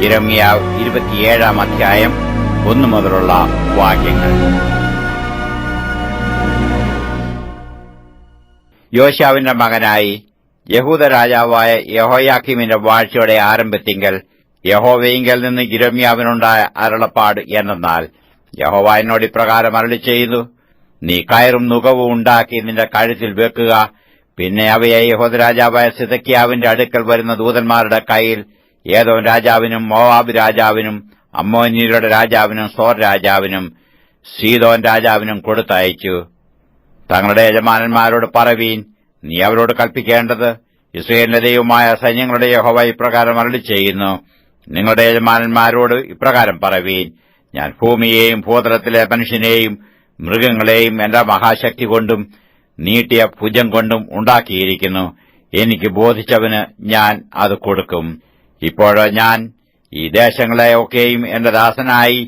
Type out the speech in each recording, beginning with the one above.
യിരെമ്യാവ് 27 അധ്യായം 1 മുതലുള്ള വാക്യങ്ങൾ. യോശാവിന്റെ മകനായി യഹൂദ രാജാവായ യെഹോയാക്കീമിന്റെ വാഴ്ചയുടെ ആരംഭത്തിങ്കൽ യഹോവയിങ്കൽ നിന്ന് യിരെമ്യാവിനുണ്ടായ അരുളപ്പാട് എന്തെന്നാൽ, യഹോവ എന്നോട് ഇപ്രകാരം അരുളിച്ചെയ്തു, നീ കയറും നുകവും ഉണ്ടാക്കി നിന്റെ കഴുത്തിൽ വെക്കുക. പിന്നെ അവയെ യഹൂദ രാജാവായ സിദെക്കീയാവിന്റെ അടുക്കൽ വരുന്ന ദൂതന്മാരുടെ കയ്യിൽ ഏദോം രാജാവിനും മോവാബ് രാജാവിനും അമ്മോന്യരുടെ രാജാവിനും സോർ രാജാവിനും സീദോൻ രാജാവിനും കൊടുത്തയച്ചു. തങ്ങളുടെ യജമാനന്മാരോട് പറവീൻ, നീ അവരോട് കൽപ്പിക്കേണ്ടത്, യിസ്രായേലിന്റെ ദൈവമായ സൈന്യങ്ങളുടെ യഹോവ ഇപ്രകാരം അരുളിച്ചെയ്യുന്നു, നിങ്ങളുടെ യജമാനന്മാരോട് ഇപ്രകാരം പറവീൻ, ഞാൻ ഭൂമിയെയും ഭൂതലത്തിലെ മനുഷ്യനെയും മൃഗങ്ങളെയും എന്റെ മഹാശക്തി കൊണ്ടും നീട്ടിയ ഭുജം കൊണ്ടും ഉണ്ടാക്കിയിരിക്കുന്നു. എനിക്ക് ബോധിച്ചവന് ഞാൻ അത് കൊടുക്കും. ഇപ്പോഴോ ഞാൻ ഈ ദേശങ്ങളെ ഒക്കെയും എന്റെ ദാസനായി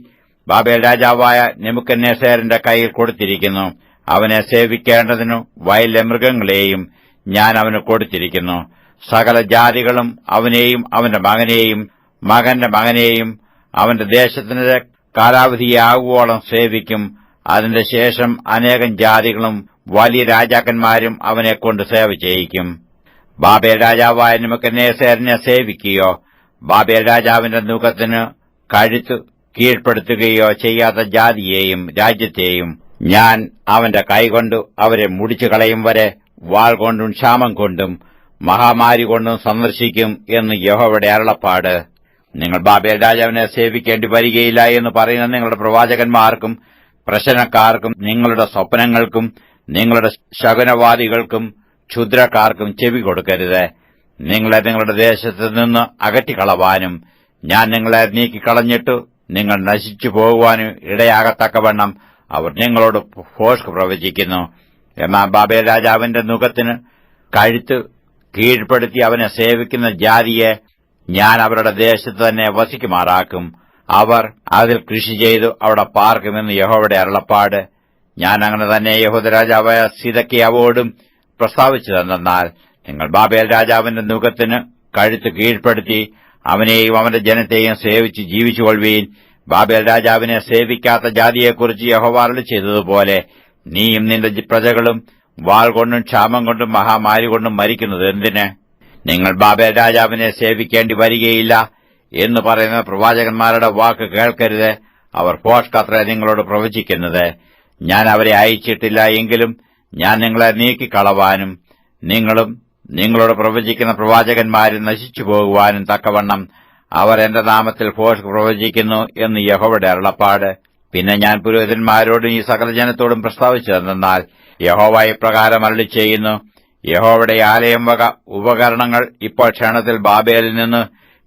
ബാബേൽ രാജാവായ നെബൂഖദ്നേസരിന്റെ കയ്യിൽ കൊടുത്തിരിക്കുന്നു. അവനെ സേവിക്കേണ്ടതിനു വയലിലെ മൃഗങ്ങളെയും ഞാൻ അവന് കൊടുത്തിരിക്കുന്നു. സകല ജാതികളും അവനെയും അവന്റെ മകനെയും മകന്റെ മകനെയും അവന്റെ ദേശത്തിന്റെ കാലാവധിയാകുവോളം സേവിക്കും. അതിന്റെ ശേഷം അനേകം ജാതികളും വലിയ രാജാക്കന്മാരും അവനെക്കൊണ്ട് സേവ ചെയ്യിക്കും. ബാബേൽ രാജാവായ നെബൂഖദ്നേസരിനെ സേവിക്കുകയോ ബാബേൽ രാജാവിന്റെ നുകത്തിന് കഴുത്ത് കീഴ്പ്പെടുത്തുകയോ ചെയ്യാത്ത ജാതിയെയും രാജ്യത്തെയും ഞാൻ അവന്റെ കൈകൊണ്ട് അവരെ മുടിച്ചു കളയും വരെ വാൾ കൊണ്ടും ക്ഷാമം കൊണ്ടും മഹാമാരി കൊണ്ടും സന്ദർശിക്കും എന്ന് യഹോവയുടെ അരുളപ്പാട്. നിങ്ങൾ ബാബേൽ രാജാവിനെ സേവിക്കേണ്ടി വരികയില്ല എന്ന് പറയുന്ന നിങ്ങളുടെ പ്രവാചകന്മാർക്കും പ്രശ്നക്കാർക്കും നിങ്ങളുടെ സ്വപ്നങ്ങൾക്കും നിങ്ങളുടെ ശകുനവാദികൾക്കും ക്ഷുദ്രക്കാർക്കും ചെവി കൊടുക്കരുത്. നിങ്ങളെ നിങ്ങളുടെ ദേശത്ത് നിന്ന് അകറ്റിക്കളവാനും ഞാൻ നിങ്ങളെ നീക്കിക്കളഞ്ഞിട്ടു നിങ്ങൾ നശിച്ചു പോകുവാനും ഇടയാകത്തക്കവണ്ണം അവർ നിങ്ങളോട് ഭോഷ്ക് പ്രവചിക്കുന്നു. എന്നാൽ ബാബേൽ രാജാവിന്റെ നുകത്തിന് കഴുത്ത് കീഴ്പ്പെടുത്തി അവനെ സേവിക്കുന്ന ജാതിയെ ഞാൻ അവരുടെ ദേശത്ത് തന്നെ വസിക്കുമാറാക്കും. അവർ അതിൽ കൃഷി ചെയ്തു അവിടെ പാർക്കുമെന്ന് യഹോവയുടെ അരുളപ്പാട്. ഞാൻ അങ്ങനെ തന്നെ യഹൂദ രാജാവായ സിദെക്കീയാവോടും പ്രസ്താവിച്ചതെന്നാൽ, നിങ്ങൾ ബാബേൽ രാജാവിന്റെ നുകത്തിന് കഴുത്ത് കീഴ്പ്പെടുത്തി അവനെയും അവന്റെ ജനത്തെയും സേവിച്ച് ജീവിച്ചുകൊള്ളുവീൻ. ബാബേൽ രാജാവിനെ സേവിക്കാത്ത ജാതിയെക്കുറിച്ച് യഹോവ അരുളിച്ചെയ്തതുപോലെ നീയും നിന്റെ പ്രജകളും വാൾ കൊണ്ടും ക്ഷാമം കൊണ്ടും മഹാമാരി കൊണ്ടും മരിക്കുന്നത് എന്തിന്? നിങ്ങൾ ബാബേൽ രാജാവിനെ സേവിക്കേണ്ടി വരികയില്ല എന്ന് പറയുന്ന പ്രവാചകന്മാരുടെ വാക്ക് കേൾക്കരുത്. അവർ ഭോഷ്കത്രേ നിങ്ങളോട് പ്രവചിക്കുന്നത്. ഞാൻ അവരെ അയച്ചിട്ടില്ല എങ്കിലും ഞാൻ നിങ്ങളെ നീക്കിക്കളവാനും നിങ്ങളും നിങ്ങളോട് പ്രവചിക്കുന്ന പ്രവാചകന്മാരും നശിച്ചു പോകുവാനും തക്കവണ്ണം അവർ എന്റെ നാമത്തിൽ ഭോഷ്ക് പ്രവചിക്കുന്നു എന്ന് യഹോവയുടെ അരുളപ്പാട്. പിന്നെ ഞാൻ പുരോഹിതന്മാരോടും ഈ സകല ജനത്തോടും പ്രസ്താവിച്ചതെന്നാൽ, യഹോവ ഇപ്രകാരം അരുളിച്ചെയ്യുന്നു, യഹോവയുടെ ആലയം വക ഉപകരണങ്ങൾ ഇപ്പോൾ ക്ഷണത്തിൽ ബാബേലിൽ നിന്ന്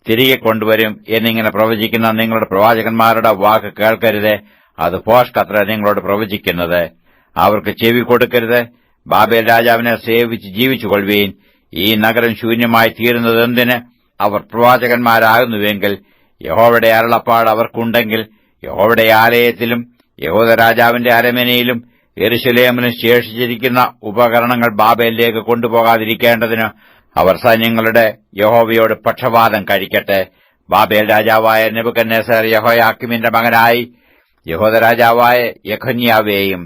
തിരികെ കൊണ്ടുവരും എന്നിങ്ങനെ പ്രവചിക്കുന്ന നിങ്ങളുടെ പ്രവാചകന്മാരുടെ വാക്ക് കേൾക്കരുത്. അത് ഭോഷ്കത്രേ നിങ്ങളോട് പ്രവചിക്കുന്നത്. അവർക്ക് ചെവി കൊടുക്കരുത്. ബാബേൽ രാജാവിനെ സേവിച്ച് ജീവിച്ചുകൊള്ളുവീൻ. ഈ നഗരം ശൂന്യമായി തീരുന്നത് എന്തിന്? അവർ പ്രവാചകന്മാരാകുന്നുവെങ്കിൽ യഹോവയുടെ അരുളപ്പാട് അവർക്കുണ്ടെങ്കിൽ യഹോവയുടെ ആലയത്തിലും യഹൂദ രാജാവിന്റെ അരമനയിലും യെരൂശലേമിലും ശേഷിച്ചിരിക്കുന്ന ഉപകരണങ്ങൾ ബാബേലിലേക്ക് കൊണ്ടുപോകാതിരിക്കേണ്ടതിന് അവർ സൈന്യങ്ങളുടെ യഹോവയോട് പക്ഷപാതം കഴിക്കട്ടെ. ബാബേൽ രാജാവായ നെബൂഖദ്നേസർ യെഹോയാക്കീമിന്റെ മകനായി യഹൂദ രാജാവായ യെഖൊന്യാവെയും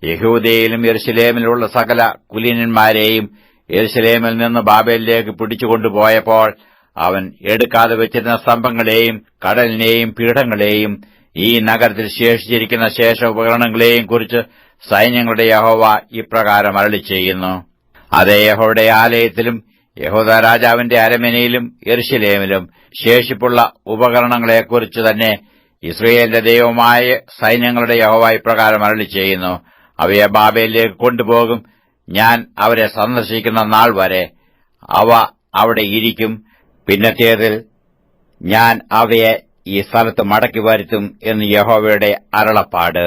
യെഹൂദയിലും യെരൂശലേമിലുള്ള സകല കുലീനന്മാരെയും യെരൂശലേമിൽ നിന്ന് ബാബേലിലേക്ക് പിടിച്ചുകൊണ്ടുപോയപ്പോൾ അവൻ എടുക്കാതെ വെച്ചിരുന്ന സ്തംഭങ്ങളെയും കടലിനെയും പീഠങ്ങളെയും ഈ നഗരത്തിൽ ശേഷിച്ചിരിക്കുന്ന ശേഷ ഉപകരണങ്ങളെയും കുറിച്ച് സൈന്യങ്ങളുടെ യഹോവ ഇപ്രകാരം അരുളിച്ചെയ്യുന്നു, അതേ യഹോവയുടെ ആലയത്തിലും യഹൂദ രാജാവിന്റെ അരമനയിലും യെരൂശലേമിലും ശേഷിപ്പുള്ള ഉപകരണങ്ങളെക്കുറിച്ച് തന്നെ യിസ്രായേലിന്റെ ദൈവമായ സൈന്യങ്ങളുടെ യഹോവ ഇപ്രകാരം അരുളിച്ചെയ്യുന്നു, അവയെ ബാബേലിലേക്ക് കൊണ്ടുപോകും. ഞാൻ അവരെ സന്ദർശിക്കുന്ന നാൾ വരെ അവ അവിടെ ഇരിക്കും. പിന്നത്തേതിൽ ഞാൻ അവയെ ഈ സ്ഥലത്ത് മടക്കി വരുത്തും എന്ന് യഹോവയുടെ അരുളപ്പാട്.